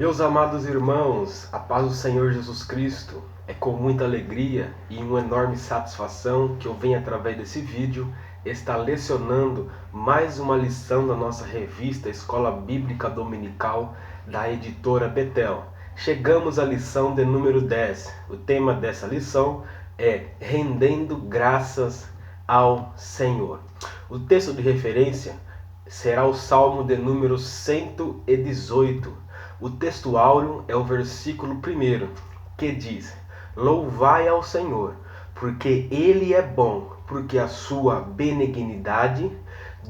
Meus amados irmãos, a paz do Senhor Jesus Cristo, é com muita alegria e uma enorme satisfação que eu venho através desse vídeo estar lecionando mais uma lição da nossa revista Escola Bíblica Dominical da editora Betel. Chegamos à lição de número 10. O tema dessa lição é Rendendo Graças ao Senhor. O texto de referência será o Salmo de número 118. O texto áureo é o versículo 1, que diz: Louvai ao Senhor, porque Ele é bom, porque a sua benignidade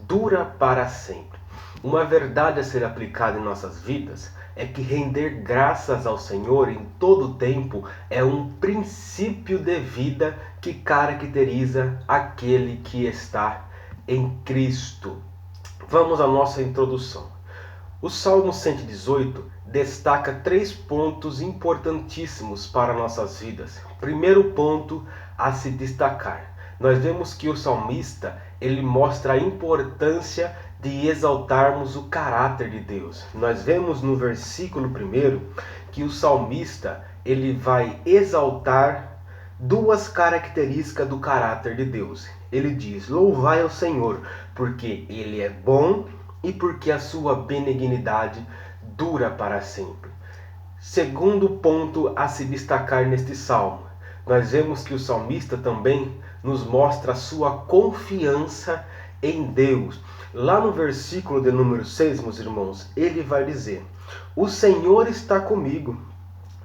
dura para sempre. Uma verdade a ser aplicada em nossas vidas é que render graças ao Senhor em todo tempo é um princípio de vida que caracteriza aquele que está em Cristo. Vamos à nossa introdução. O Salmo 118 destaca 3 pontos importantíssimos para nossas vidas. Primeiro ponto a se destacar. Nós vemos que o salmista, ele mostra a importância de exaltarmos o caráter de Deus. Nós vemos no versículo 1 que o salmista, ele vai exaltar 2 características do caráter de Deus. Ele diz: louvai ao Senhor, porque Ele é bom e porque a sua benignidade dura para sempre. Segundo ponto a se destacar neste salmo, nós vemos que o salmista também nos mostra a sua confiança em Deus. Lá no versículo de número 6, meus irmãos, ele vai dizer: o Senhor está comigo,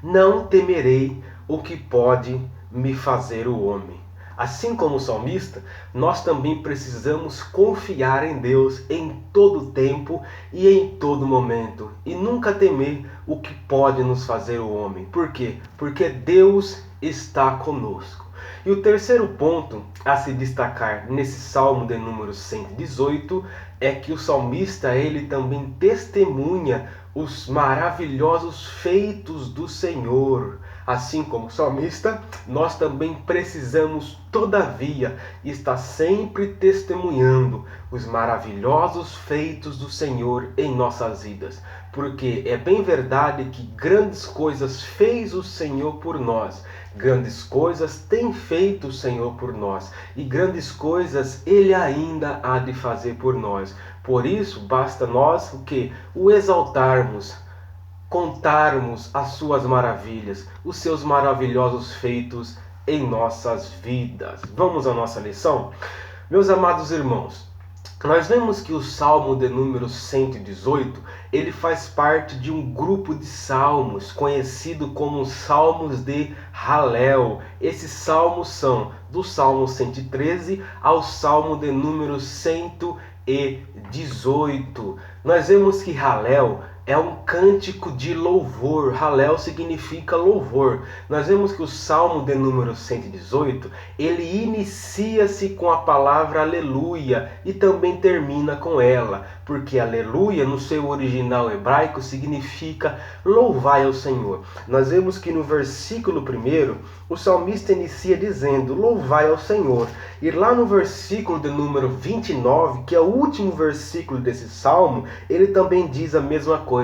não temerei o que pode me fazer o homem. Assim como o salmista, nós também precisamos confiar em Deus em todo tempo e em todo momento. E nunca temer o que pode nos fazer o homem. Por quê? Porque Deus está conosco. E o terceiro ponto a se destacar nesse Salmo de número 118 é que o salmista, ele também testemunha os maravilhosos feitos do Senhor. Assim como o salmista, nós também precisamos, todavia, estar sempre testemunhando os maravilhosos feitos do Senhor em nossas vidas. Porque é bem verdade que grandes coisas fez o Senhor por nós. Grandes coisas tem feito o Senhor por nós. E grandes coisas Ele ainda há de fazer por nós. Por isso, basta nós o quê? O exaltarmos, contarmos as suas maravilhas, os seus maravilhosos feitos em nossas vidas. Vamos à nossa lição? Meus amados irmãos, nós vemos que o Salmo de número 118, ele faz parte de um grupo de salmos conhecido como os Salmos de Halel. Esses salmos são do Salmo 113 ao Salmo de número 118. Nós vemos que Halel é um cântico de louvor. Halel significa louvor. Nós vemos que o Salmo de número 118, ele inicia-se com a palavra aleluia e também termina com ela, porque aleluia no seu original hebraico significa louvai ao Senhor. Nós vemos que no versículo 1, o salmista inicia dizendo louvai ao Senhor. E lá no versículo de número 29, que é o último versículo desse salmo, ele também diz a mesma coisa,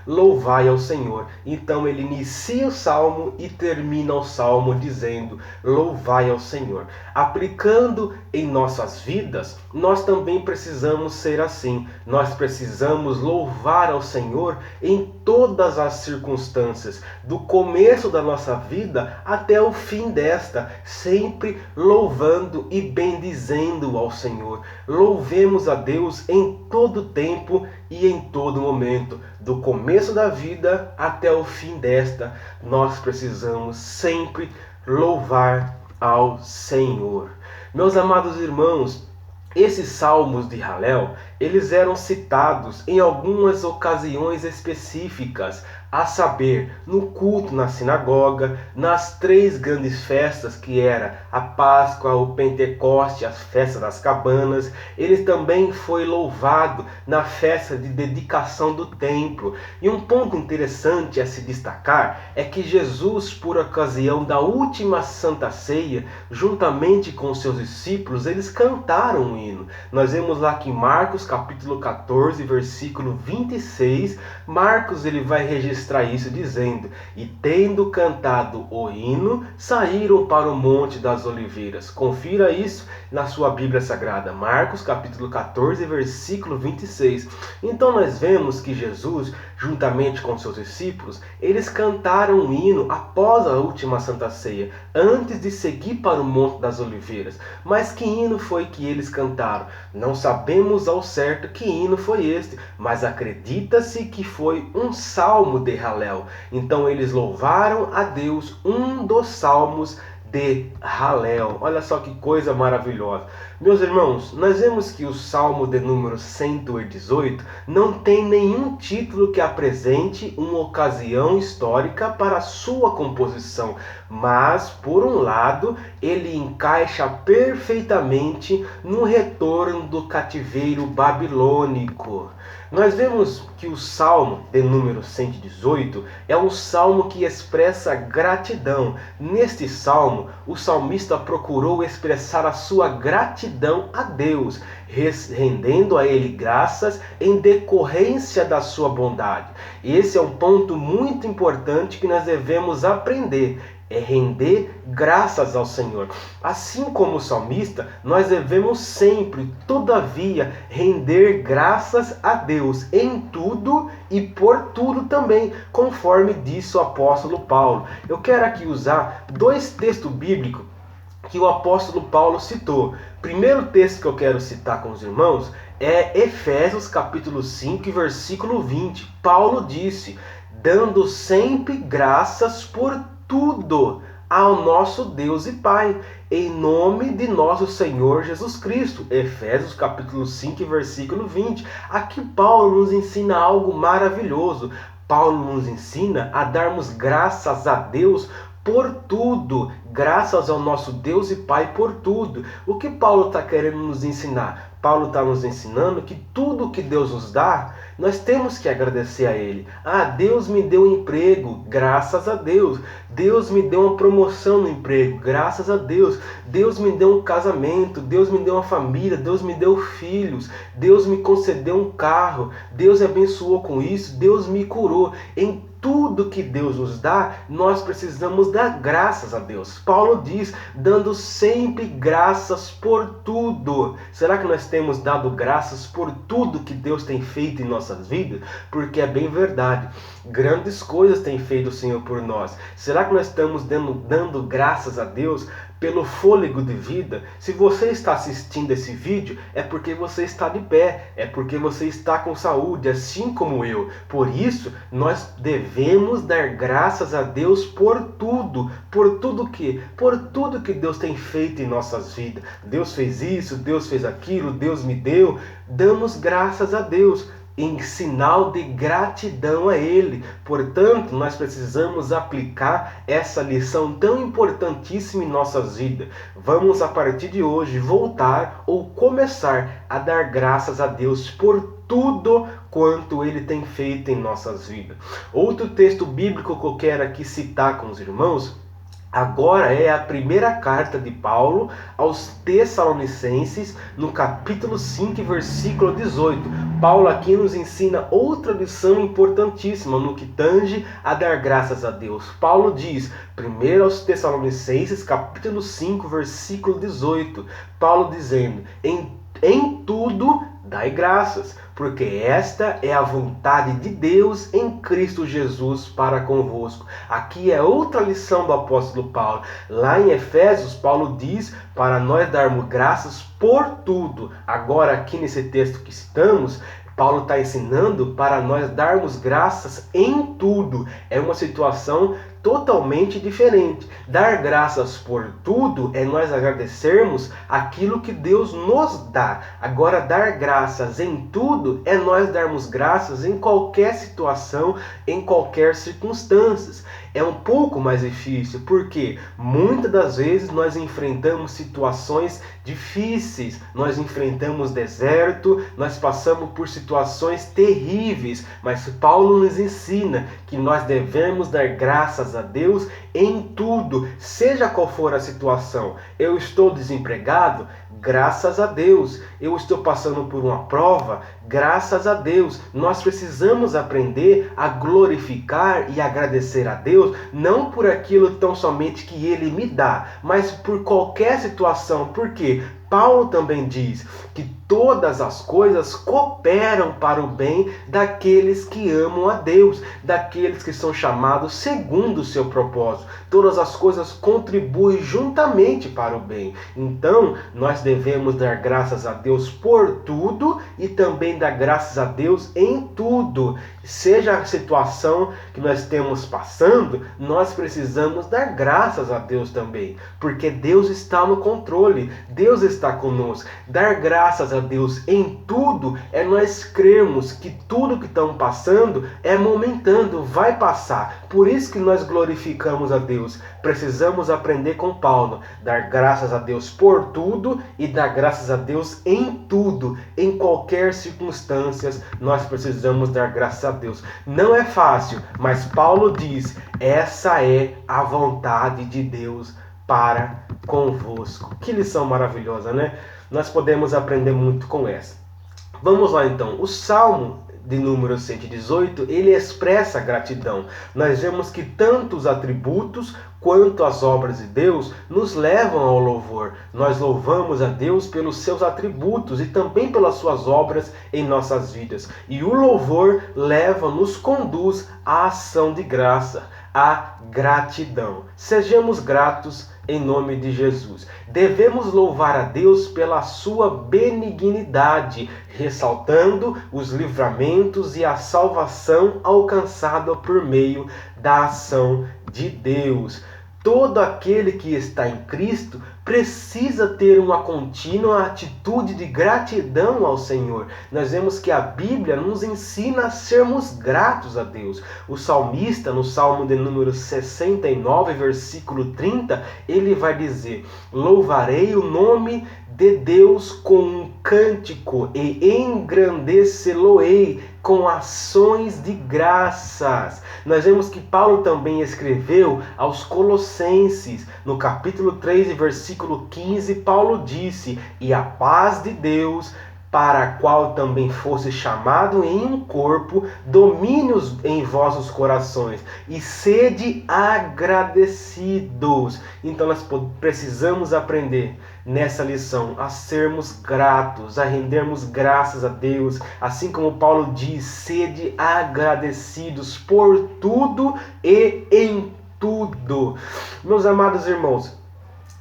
louvai ao Senhor. Então ele inicia o salmo e termina o salmo dizendo louvai ao Senhor. Aplicando em nossas vidas, nós também precisamos ser assim. Nós precisamos louvar ao Senhor em todas as circunstâncias, do começo da nossa vida até o fim desta, sempre louvando e bendizendo ao Senhor. Louvemos a Deus em todo tempo e em todo momento, do começo da vida até o fim desta, nós precisamos sempre louvar ao Senhor. Meus amados irmãos, esses salmos de Halel, eles eram citados em algumas ocasiões específicas, a saber, no culto na sinagoga, nas 3 grandes festas que era a Páscoa, o Pentecoste, as festas das cabanas. Ele também foi louvado na festa de dedicação do templo. E um ponto interessante a se destacar é que Jesus, por ocasião da última Santa Ceia, juntamente com seus discípulos, eles cantaram um hino. Nós vemos lá que em Marcos capítulo 14, versículo 26, Marcos ele vai registrar isso dizendo: e tendo cantado o hino, saíram para o Monte das Oliveiras. Confira isso na sua Bíblia Sagrada, Marcos capítulo 14, versículo 26. Então nós vemos que Jesus, juntamente com seus discípulos, eles cantaram um hino após a última Santa Ceia, antes de seguir para o Monte das Oliveiras. Mas que hino foi que eles cantaram? Não sabemos ao certo que hino foi este, mas acredita-se que foi um salmo de Halel. Então eles louvaram a Deus, um dos salmos de Halel. Olha só que coisa maravilhosa. Meus irmãos, nós vemos que o Salmo de número 118 não tem nenhum título que apresente uma ocasião histórica para sua composição, mas, por um lado, ele encaixa perfeitamente no retorno do cativeiro babilônico. Nós vemos que o Salmo de número 118 é um salmo que expressa gratidão. Neste salmo, o salmista procurou expressar a sua gratidão a Deus, rendendo a Ele graças em decorrência da sua bondade. Esse é um ponto muito importante que nós devemos aprender. É render graças ao Senhor. Assim como o salmista, nós devemos sempre, todavia, render graças a Deus em tudo e por tudo também, conforme disse o apóstolo Paulo. Eu quero aqui usar dois textos bíblicos que o apóstolo Paulo citou. Primeiro texto que eu quero citar com os irmãos é Efésios capítulo 5, versículo 20. Paulo disse: dando sempre graças por tudo ao nosso Deus e Pai, em nome de nosso Senhor Jesus Cristo. Efésios capítulo 5, versículo 20. Aqui Paulo nos ensina algo maravilhoso. Paulo nos ensina a darmos graças a Deus por tudo, graças ao nosso Deus e Pai por tudo. O que Paulo está querendo nos ensinar? Paulo está nos ensinando que tudo que Deus nos dá, nós temos que agradecer a Ele. Ah, Deus me deu um emprego, graças a Deus. Deus me deu uma promoção no emprego, graças a Deus. Deus me deu um casamento, Deus me deu uma família, Deus me deu filhos, Deus me concedeu um carro, Deus me abençoou com isso, Deus me curou. Em tudo que Deus nos dá, nós precisamos dar graças a Deus. Paulo diz, dando sempre graças por tudo. Será que nós temos dado graças por tudo que Deus tem feito em nossas vidas? Porque é bem verdade. Grandes coisas tem feito o Senhor por nós. Será que nós estamos dando graças a Deus pelo fôlego de vida? Se você está assistindo esse vídeo, é porque você está de pé, é porque você está com saúde, assim como eu. Por isso, nós devemos dar graças a Deus por tudo. Por tudo que? Por tudo que Deus tem feito em nossas vidas. Deus fez isso, Deus fez aquilo, Deus me deu. Damos graças a Deus em sinal de gratidão a Ele. Portanto, nós precisamos aplicar essa lição tão importantíssima em nossas vidas. Vamos, a partir de hoje, voltar ou começar a dar graças a Deus por tudo quanto Ele tem feito em nossas vidas. Outro texto bíblico que eu quero aqui citar com os irmãos, agora é a primeira carta de Paulo aos Tessalonicenses, no capítulo 5, versículo 18. Paulo aqui nos ensina outra lição importantíssima no que tange a dar graças a Deus. Paulo diz, primeiro aos Tessalonicenses, capítulo 5, versículo 18. Paulo dizendo, em tudo dai graças, porque esta é a vontade de Deus em Cristo Jesus para convosco. Aqui é outra lição do apóstolo Paulo. Lá em Efésios, Paulo diz para nós darmos graças por tudo. Agora, aqui nesse texto que citamos, Paulo está ensinando para nós darmos graças em tudo. É uma situação totalmente diferente. Dar graças por tudo é nós agradecermos aquilo que Deus nos dá. Agora, dar graças em tudo é nós darmos graças em qualquer situação, em qualquer circunstância. É um pouco mais difícil, porque muitas das vezes nós enfrentamos situações difíceis, nós enfrentamos deserto, nós passamos por situações terríveis, mas Paulo nos ensina que nós devemos dar graças graças a Deus em tudo, seja qual for a situação. Eu estou desempregado? Graças a Deus. Eu estou passando por uma prova? Graças a Deus. Nós precisamos aprender a glorificar e agradecer a Deus, não por aquilo tão somente que Ele me dá, mas por qualquer situação. Por quê? Paulo também diz que todas as coisas cooperam para o bem daqueles que amam a Deus, daqueles que são chamados segundo o seu propósito. Todas as coisas contribuem juntamente para o bem. Então, nós devemos dar graças a Deus por tudo e também dar graças a Deus em tudo. Seja a situação que nós estamos passando, nós precisamos dar graças a Deus também, porque Deus está no controle, Deus está conosco. Dar graças a Deus em tudo é nós crermos que tudo que estamos passando é momentâneo, vai passar. Por isso que nós glorificamos a Deus. Precisamos aprender com Paulo, dar graças a Deus por tudo e dar graças a Deus em tudo, em qualquer circunstância, nós precisamos dar graças a Deus. Não é fácil, mas Paulo diz: essa é a vontade de Deus para convosco. Que lição maravilhosa, né? Nós podemos aprender muito com essa. Vamos lá então. O Salmo de número 118, ele expressa gratidão. Nós vemos que tanto os atributos quanto as obras de Deus nos levam ao louvor. Nós louvamos a Deus pelos seus atributos e também pelas suas obras em nossas vidas. E o louvor nos conduz à ação de graça, à gratidão. Sejamos gratos em nome de Jesus. Devemos louvar a Deus pela sua benignidade, ressaltando os livramentos e a salvação alcançada por meio da ação de Deus. Todo aquele que está em Cristo precisa ter uma contínua atitude de gratidão ao Senhor. Nós vemos que a Bíblia nos ensina a sermos gratos a Deus. O salmista, no Salmo de número 69, versículo 30, ele vai dizer: louvarei o nome de Deus com um cântico e engrandecê-lo-ei com ações de graças. Nós vemos que Paulo também escreveu aos Colossenses, no capítulo 3, versículo 15, Paulo disse: e a paz de Deus, para a qual também fosse chamado em um corpo, domine em vossos corações, e sede agradecidos. Então nós precisamos aprender nessa lição a sermos gratos, a rendermos graças a Deus, assim como Paulo diz: sede agradecidos por tudo e em tudo. Meus amados irmãos,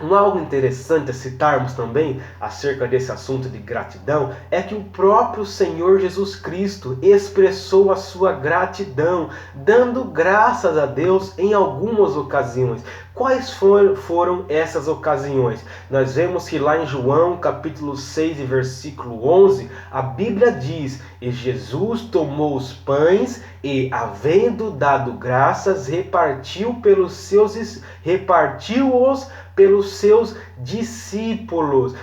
algo interessante a citarmos também acerca desse assunto de gratidão é que o próprio Senhor Jesus Cristo expressou a sua gratidão, dando graças a Deus em algumas ocasiões. Quais foram essas ocasiões? Nós vemos que lá em João, capítulo 6, versículo 11, a Bíblia diz: e Jesus tomou os pães e, havendo dado graças, repartiu-os pelos seus discípulos.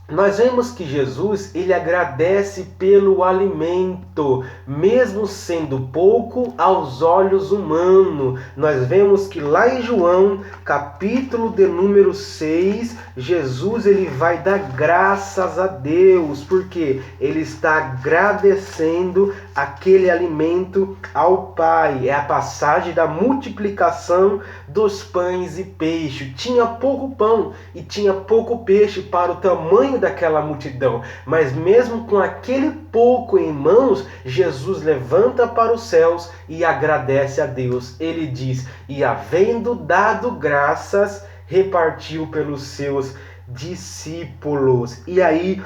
Nós vemos que Jesus, ele agradece pelo alimento, mesmo sendo pouco aos olhos humanos. Nós vemos que lá em João, capítulo de número 6, Jesus ele vai dar graças a Deus, porque ele está agradecendo aquele alimento ao Pai. É a passagem da multiplicação dos pães e peixe. Tinha pouco pão e tinha pouco peixe para o tamanho daquela multidão, mas mesmo com aquele pouco em mãos, Jesus levanta para os céus e agradece a Deus. Ele diz: e havendo dado graças, repartiu pelos seus discípulos. E aí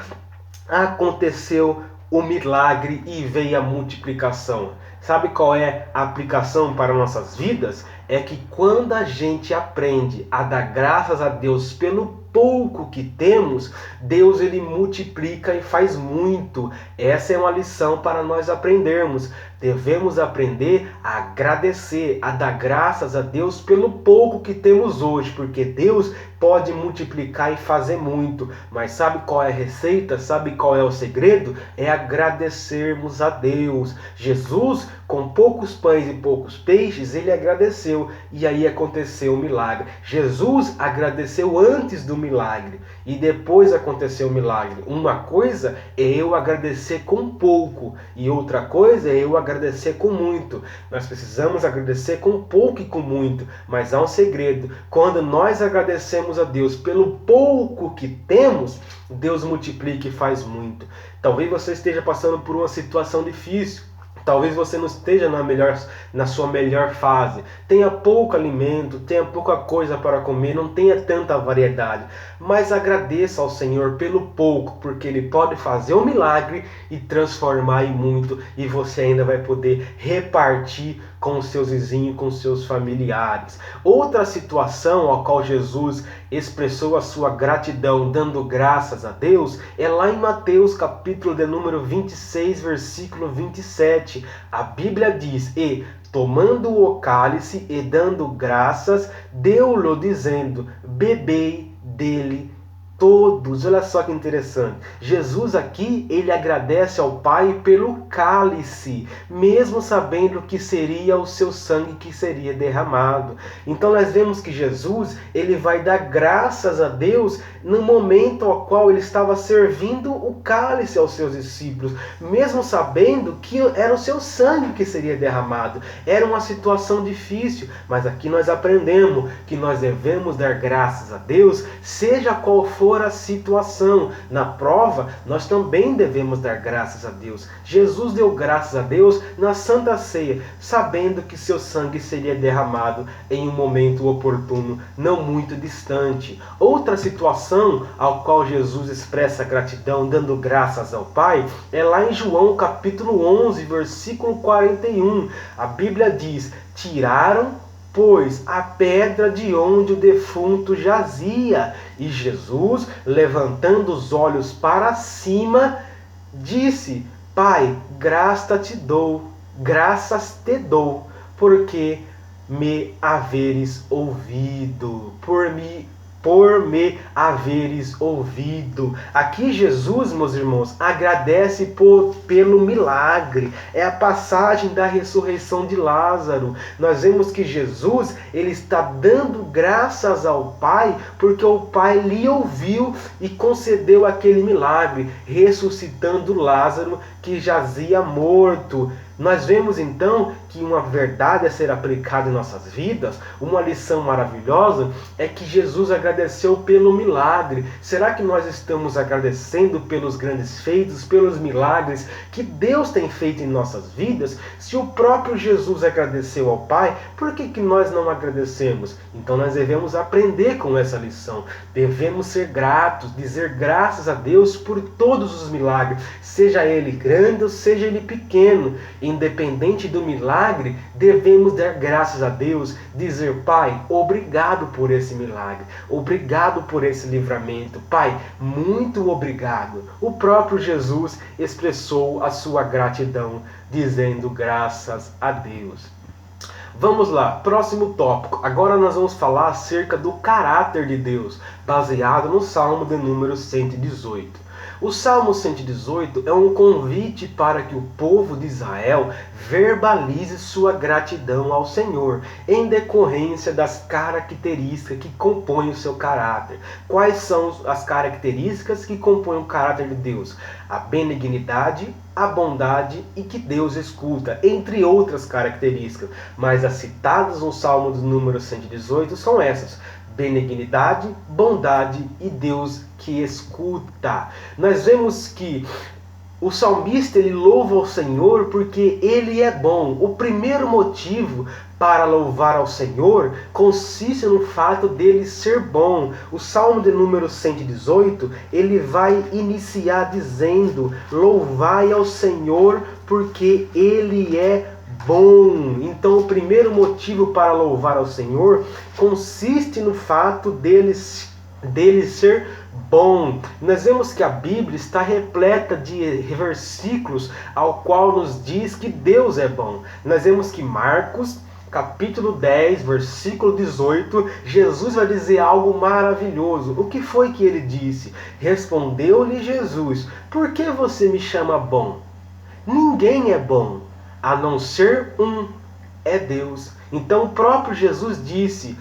aconteceu o milagre e veio a multiplicação. Sabe qual é a aplicação para nossas vidas? É que quando a gente aprende a dar graças a Deus pelo pouco que temos, Deus ele multiplica e faz muito. Essa é uma lição para nós aprendermos. Devemos aprender a agradecer, a dar graças a Deus pelo pouco que temos hoje, porque Deus pode multiplicar e fazer muito. Mas sabe qual é a receita? Sabe qual é o segredo? É agradecermos a Deus. Jesus, com poucos pães e poucos peixes, ele agradeceu e aí aconteceu o milagre. Jesus agradeceu antes do milagre e depois aconteceu o milagre. Uma coisa é eu agradecer com pouco e outra coisa é eu agradecer com muito. Nós precisamos agradecer com pouco e com muito, mas há um segredo. Quando nós agradecemos a Deus pelo pouco que temos, Deus multiplica e faz muito. Talvez você esteja passando por uma situação difícil. Talvez você não esteja na sua melhor fase. Tenha pouco alimento, tenha pouca coisa para comer, não tenha tanta variedade. Mas agradeça ao Senhor pelo pouco, porque Ele pode fazer um milagre e transformar em muito. E você ainda vai poder repartir com os seus vizinhos, com os seus familiares. Outra situação a qual Jesus expressou a sua gratidão, dando graças a Deus, é lá em Mateus capítulo de número 26, versículo 27. A Bíblia diz: e tomando o cálice e dando graças, deu-lhe dizendo: bebei dele todos. Olha só que interessante. Jesus aqui, ele agradece ao Pai pelo cálice, mesmo sabendo que seria o seu sangue que seria derramado. Então nós vemos que Jesus, ele vai dar graças a Deus no momento ao qual ele estava servindo o cálice aos seus discípulos, mesmo sabendo que era o seu sangue que seria derramado. Era uma situação difícil, mas aqui nós aprendemos que nós devemos dar graças a Deus, seja qual for a situação. Na prova, nós também devemos dar graças a Deus. Jesus deu graças a Deus na Santa Ceia, sabendo que seu sangue seria derramado em um momento oportuno, não muito distante. Outra situação ao qual Jesus expressa gratidão, dando graças ao Pai, é lá em João capítulo 11, versículo 41. A Bíblia diz: tiraram pois a pedra de onde o defunto jazia. E Jesus, levantando os olhos para cima, disse: Pai, graças te dou, porque me haveres ouvido. Por me haveres ouvido. Aqui Jesus, meus irmãos, agradece pelo milagre. É a passagem da ressurreição de Lázaro. Nós vemos que Jesus, ele está dando graças ao Pai, porque o Pai lhe ouviu e concedeu aquele milagre, ressuscitando Lázaro que jazia morto. Nós vemos então que uma verdade a ser aplicada em nossas vidas, uma lição maravilhosa, é que Jesus agradeceu pelo milagre. Será que nós estamos agradecendo pelos grandes feitos, pelos milagres que Deus tem feito em nossas vidas? Se o próprio Jesus agradeceu ao Pai, por que nós não agradecemos? Então nós devemos aprender com essa lição. Devemos ser gratos, dizer graças a Deus por todos os milagres, seja ele grande ou seja ele pequeno. Independente do milagre, devemos dar graças a Deus, dizer: Pai, obrigado por esse milagre, obrigado por esse livramento, Pai, muito obrigado. O próprio Jesus expressou a sua gratidão, dizendo graças a Deus. Vamos lá, próximo tópico. Agora nós vamos falar acerca do caráter de Deus, baseado no Salmo de número 118. O Salmo 118 é um convite para que o povo de Israel verbalize sua gratidão ao Senhor, em decorrência das características que compõem o seu caráter. Quais são as características que compõem o caráter de Deus? A benignidade, a bondade e que Deus escuta, entre outras características. Mas as citadas no Salmo do número 118 são essas: benignidade, bondade e Deus que escuta. Nós vemos que o salmista, ele louva ao Senhor porque ele é bom. O primeiro motivo para louvar ao Senhor consiste no fato dele ser bom. O Salmo de número 118, ele vai iniciar dizendo: louvai ao Senhor porque ele é bom. Então o primeiro motivo para louvar ao Senhor consiste no fato dele dele ser bom. Nós vemos que a Bíblia está repleta de versículos ao qual nos diz que Deus é bom. Nós vemos que Marcos capítulo 10, versículo 18, Jesus vai dizer algo maravilhoso. O que foi que ele disse? Respondeu-lhe Jesus: por que você me chama bom? Ninguém é bom, a não ser um, é Deus. Então o próprio Jesus disse: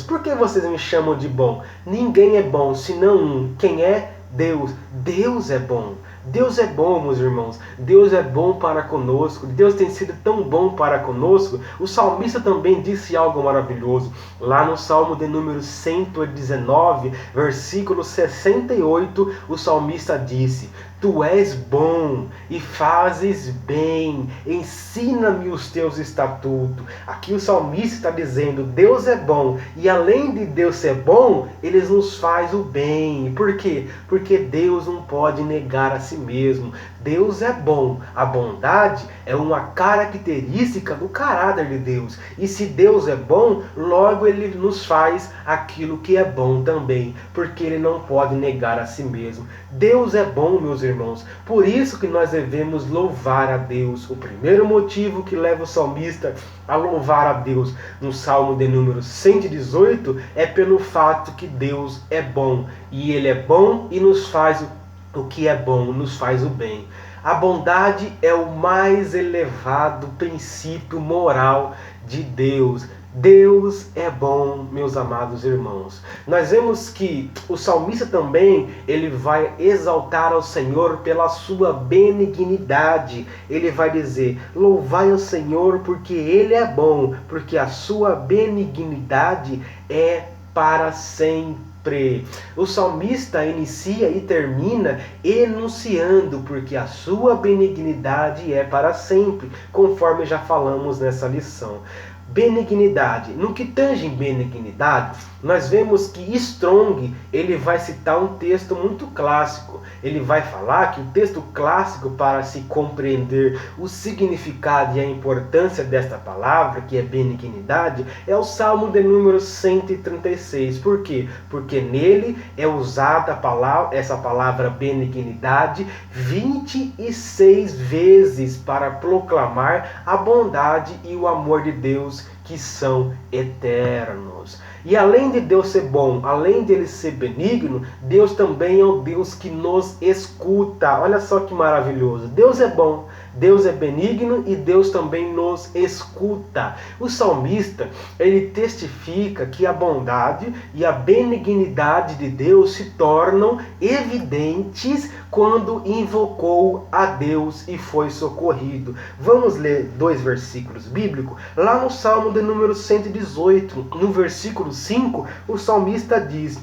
por que vocês me chamam de bom? Ninguém é bom, senão um. Quem é? Deus. Deus é bom. Deus é bom, meus irmãos. Deus é bom para conosco. Deus tem sido tão bom para conosco. O salmista também disse algo maravilhoso. Lá no Salmo de número 119, versículo 68, o salmista disse: tu és bom e fazes bem, ensina-me os teus estatutos. Aqui o salmista está dizendo: Deus é bom, e além de Deus ser bom, Ele nos faz o bem. Por quê? Porque Deus não pode negar a si mesmo. Deus é bom. A bondade é uma característica do caráter de Deus. E se Deus é bom, logo Ele nos faz aquilo que é bom também, porque Ele não pode negar a si mesmo. Deus é bom, meus irmãos. Por isso que nós devemos louvar a Deus. O primeiro motivo que leva o salmista a louvar a Deus no Salmo de número 118 é pelo fato que Deus é bom. E Ele é bom e nos faz o que é bom, nos faz o bem. A bondade é o mais elevado princípio moral de Deus. Deus é bom, meus amados irmãos. Nós vemos que o salmista também, ele vai exaltar ao Senhor pela sua benignidade. Ele vai dizer: louvai ao Senhor porque Ele é bom, porque a sua benignidade é para sempre. O salmista inicia e termina enunciando porque a sua benignidade é para sempre, conforme já falamos nessa lição. Benignidade. No que tange em benignidade, nós vemos que Strong, ele vai citar um texto muito clássico. Ele vai falar que o texto clássico para se compreender o significado e a importância desta palavra, que é benignidade, é o Salmo de número 136. Por quê? Porque nele é usada essa palavra benignidade 26 vezes para proclamar a bondade e o amor de Deus, que são eternos. E além de Deus ser bom, além de Ele ser benigno, Deus também é o Deus que nos escuta. Olha só que maravilhoso. Deus é bom, Deus é benigno e Deus também nos escuta. O salmista, ele testifica que a bondade e a benignidade de Deus se tornam evidentes quando invocou a Deus e foi socorrido. Vamos ler 2 versículos bíblicos. Lá no Salmo de número 118, no versículo 5, o salmista diz: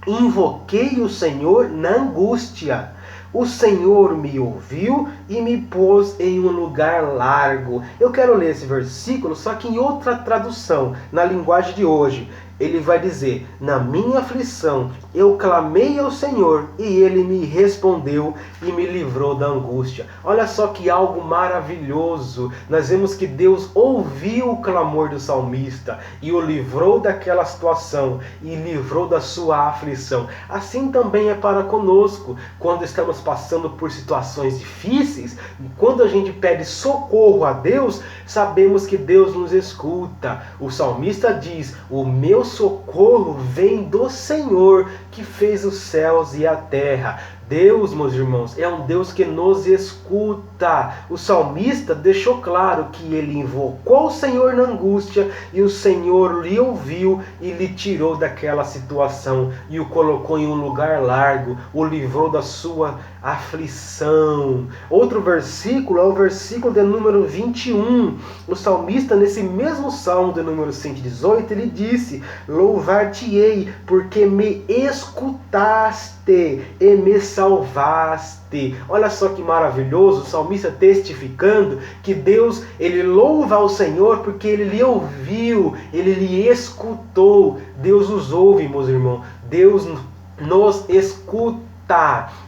invoquei o Senhor na angústia. O Senhor me ouviu e me pôs em um lugar largo. Eu quero ler esse versículo, só que em outra tradução, na linguagem de hoje. Ele vai dizer: na minha aflição eu clamei ao Senhor e Ele me respondeu e me livrou da angústia. Olha só que algo maravilhoso. Nós vemos que Deus ouviu o clamor do salmista e o livrou daquela situação e livrou da sua aflição. Assim também é para conosco. Quando estamos passando por situações difíceis, quando a gente pede socorro a Deus, sabemos que Deus nos escuta. O salmista diz: o meu socorro vem do Senhor, que fez os céus e a terra. Deus, meus irmãos, é um Deus que nos escuta. O salmista deixou claro que ele invocou o Senhor na angústia e o Senhor lhe ouviu e lhe tirou daquela situação e o colocou em um lugar largo, o livrou da sua aflição. Outro versículo é o versículo de número 21. O salmista, nesse mesmo salmo de número 118, ele disse: louvar-te-ei, porque me escutaste e me salvaste. Olha só que maravilhoso, o salmista testificando que Deus, ele louva ao Senhor porque ele lhe ouviu, ele lhe escutou. Deus os ouve, meus irmãos. Deus nos escuta.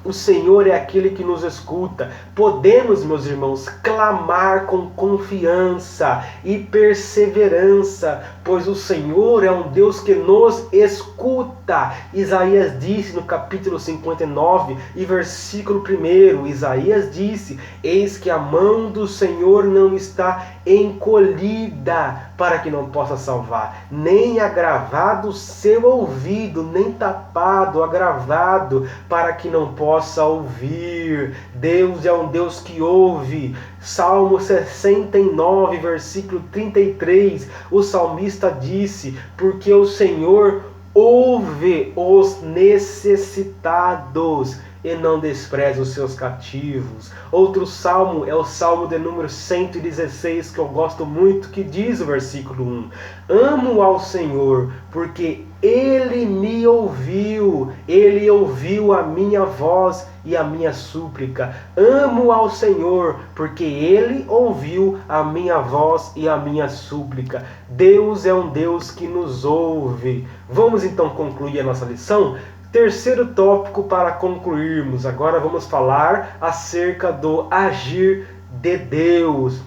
O Senhor é aquele que nos escuta. Podemos, meus irmãos, clamar com confiança e perseverança, pois o Senhor é um Deus que nos escuta. Isaías disse no capítulo 59 e versículo 1, Isaías disse: eis que a mão do Senhor não está encolhida para que não possa salvar, nem agravado o seu ouvido, nem tapado, agravado, para que não possa ouvir. Deus é um Deus que ouve. Salmo 69, versículo 33, o salmista disse: porque o Senhor ouve os necessitados e não despreza os seus cativos. Outro salmo é o salmo de número 116, que eu gosto muito, que diz o versículo 1: amo ao Senhor, porque Ele me ouviu, Ele ouviu a minha voz e a minha súplica. Amo ao Senhor, porque Ele ouviu a minha voz e a minha súplica. Deus é um Deus que nos ouve. Vamos então concluir a nossa lição? Terceiro tópico para concluirmos. Agora vamos falar acerca do agir de Deus.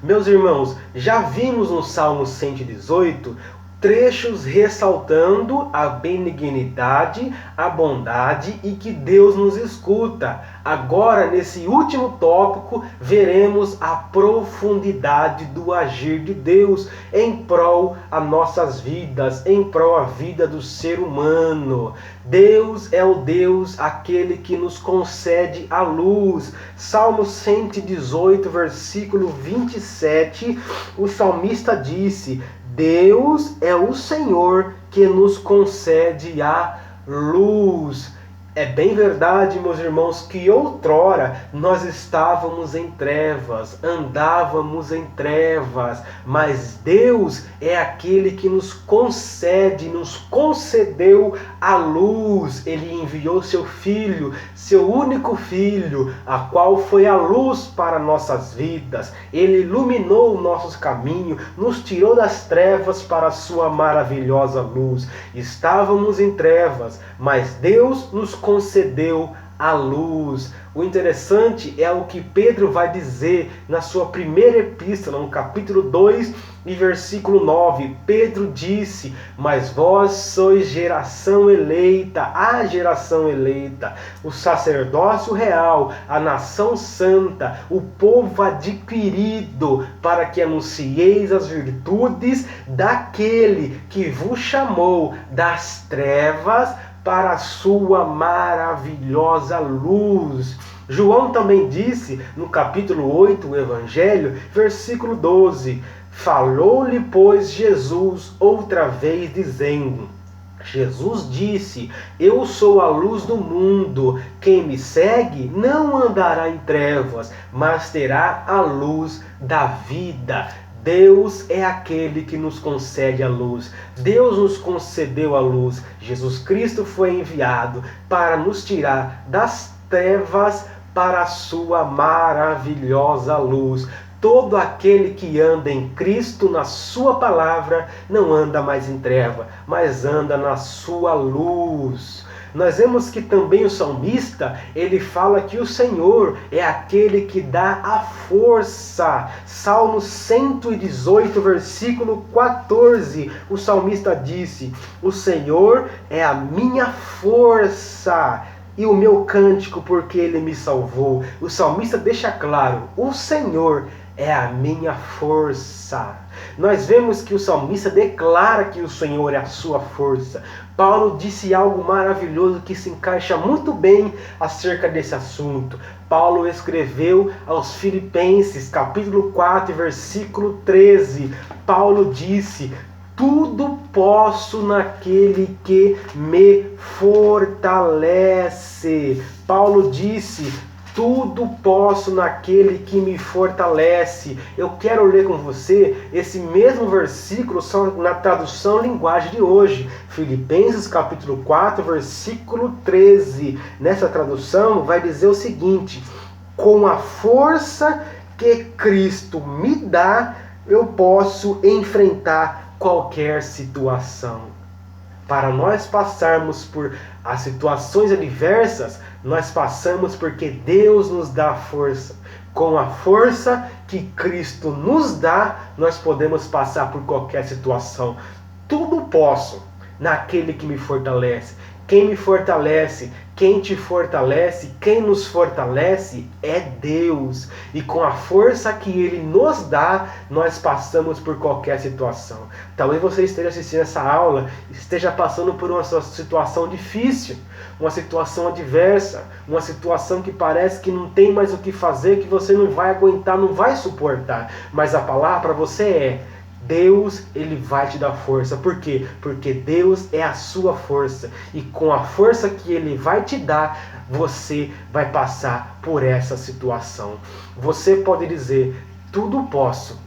Meus irmãos, já vimos no Salmo 118 trechos ressaltando a benignidade, a bondade e que Deus nos escuta. Agora, nesse último tópico, veremos a profundidade do agir de Deus em prol a nossas vidas, em prol a vida do ser humano. Deus é o Deus aquele que nos concede a luz. Salmo 118, versículo 27, o salmista disse: Deus é o Senhor que nos concede a luz. É bem verdade, meus irmãos, que outrora nós estávamos em trevas, andávamos em trevas, mas Deus é aquele que nos concede, nos concedeu a luz. Ele enviou seu Filho, seu único Filho, a qual foi a luz para nossas vidas. Ele iluminou o nosso caminho, nos tirou das trevas para a sua maravilhosa luz. Estávamos em trevas, mas Deus nos concedeu a luz. O interessante é o que Pedro vai dizer na sua primeira epístola, no capítulo 2 e versículo 9. Pedro disse: mas vós sois geração eleita, a geração eleita, o sacerdócio real, a nação santa, o povo adquirido, para que anuncieis as virtudes daquele que vos chamou das trevas para a sua maravilhosa luz. João também disse, no capítulo 8, o Evangelho, versículo 12, falou-lhe, pois, Jesus outra vez, dizendo, Jesus disse: eu sou a luz do mundo, quem me segue não andará em trevas, mas terá a luz da vida. Deus é aquele que nos concede a luz. Deus nos concedeu a luz. Jesus Cristo foi enviado para nos tirar das trevas para a sua maravilhosa luz. Todo aquele que anda em Cristo, na sua palavra, não anda mais em treva, mas anda na sua luz. Nós vemos que também o salmista, ele fala que o Senhor é aquele que dá a força. Salmo 118, versículo 14, o salmista disse: o Senhor é a minha força e o meu cântico, porque Ele me salvou. O salmista deixa claro: o Senhor é a minha força. Nós vemos que o salmista declara que o Senhor é a sua força. Paulo disse algo maravilhoso que se encaixa muito bem acerca desse assunto. Paulo escreveu aos Filipenses, capítulo 4, versículo 13. Paulo disse: tudo posso naquele que me fortalece. Paulo disse: tudo posso naquele que me fortalece. Eu quero ler com você esse mesmo versículo só na tradução linguagem de hoje. Filipenses capítulo 4, versículo 13. Nessa tradução vai dizer o seguinte: com a força que Cristo me dá, eu posso enfrentar qualquer situação. Para nós passarmos por as situações adversas, nós passamos porque Deus nos dá força. Com a força que Cristo nos dá, nós podemos passar por qualquer situação. Tudo posso naquele que me fortalece. Quem me fortalece, quem te fortalece, quem nos fortalece é Deus. E com a força que Ele nos dá, nós passamos por qualquer situação. Talvez você esteja assistindo essa aula, esteja passando por uma situação difícil, uma situação adversa, uma situação que parece que não tem mais o que fazer, que você não vai aguentar, não vai suportar. Mas a palavra para você é: Deus, Ele vai te dar força. Por quê? Porque Deus é a sua força. E com a força que Ele vai te dar, você vai passar por essa situação. Você pode dizer: tudo posso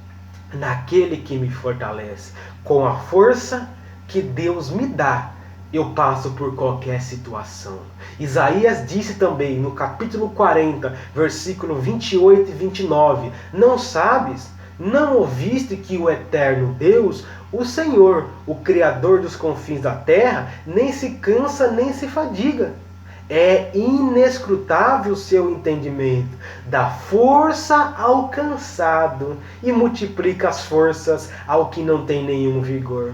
naquele que me fortalece. Com a força que Deus me dá, eu passo por qualquer situação. Isaías disse também no capítulo 40, versículo 28 e 29: não sabes? Não ouviste que o eterno Deus, o Senhor, o Criador dos confins da terra, nem se cansa nem se fadiga? É inescrutável o seu entendimento, dá força ao cansado e multiplica as forças ao que não tem nenhum vigor.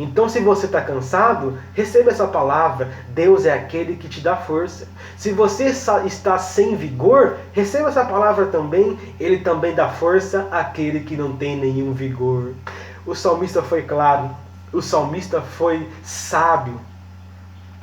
Então, se você está cansado, receba essa palavra: Deus é aquele que te dá força. Se você está sem vigor, receba essa palavra também: Ele também dá força àquele que não tem nenhum vigor. O salmista foi claro, o salmista foi sábio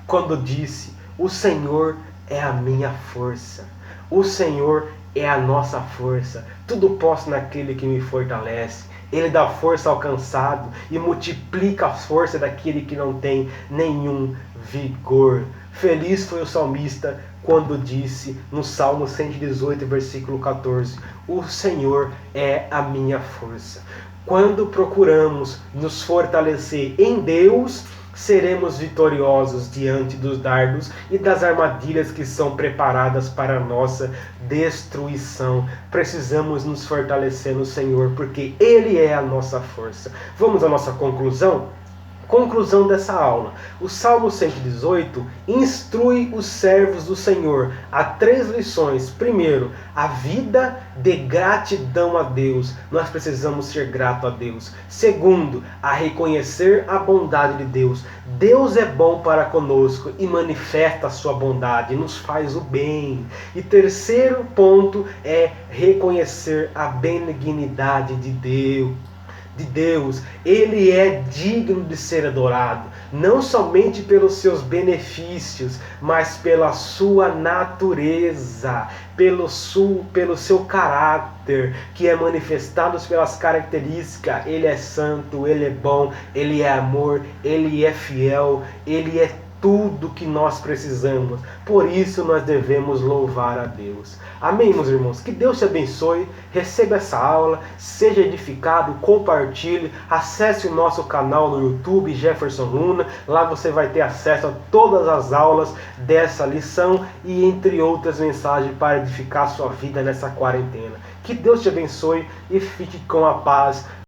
quando disse: o Senhor é a minha força. O Senhor é a nossa força. Tudo posso naquele que me fortalece. Ele dá força ao cansado e multiplica a força daquele que não tem nenhum vigor. Feliz foi o salmista quando disse no Salmo 118, versículo 14: o Senhor é a minha força. Quando procuramos nos fortalecer em Deus, seremos vitoriosos diante dos dardos e das armadilhas que são preparadas para a nossa destruição. Precisamos nos fortalecer no Senhor, porque Ele é a nossa força. Vamos à nossa conclusão? Conclusão dessa aula. O Salmo 118 instrui os servos do Senhor a 3 lições. Primeiro, a vida de gratidão a Deus. Nós precisamos ser gratos a Deus. Segundo, a reconhecer a bondade de Deus. Deus é bom para conosco e manifesta a sua bondade, nos faz o bem. E terceiro ponto é reconhecer a benignidade de Deus. Ele é digno de ser adorado, não somente pelos seus benefícios, mas pela sua natureza, pelo seu caráter, que é manifestado pelas características. Ele é santo, Ele é bom, Ele é amor, Ele é fiel, Ele é tudo que nós precisamos. Por isso nós devemos louvar a Deus. Amém, meus irmãos? Que Deus te abençoe. Receba essa aula, seja edificado, compartilhe, acesse o nosso canal no YouTube, Jefferson Luna. Lá você vai ter acesso a todas as aulas dessa lição e entre outras mensagens para edificar a sua vida nessa quarentena. Que Deus te abençoe e fique com a paz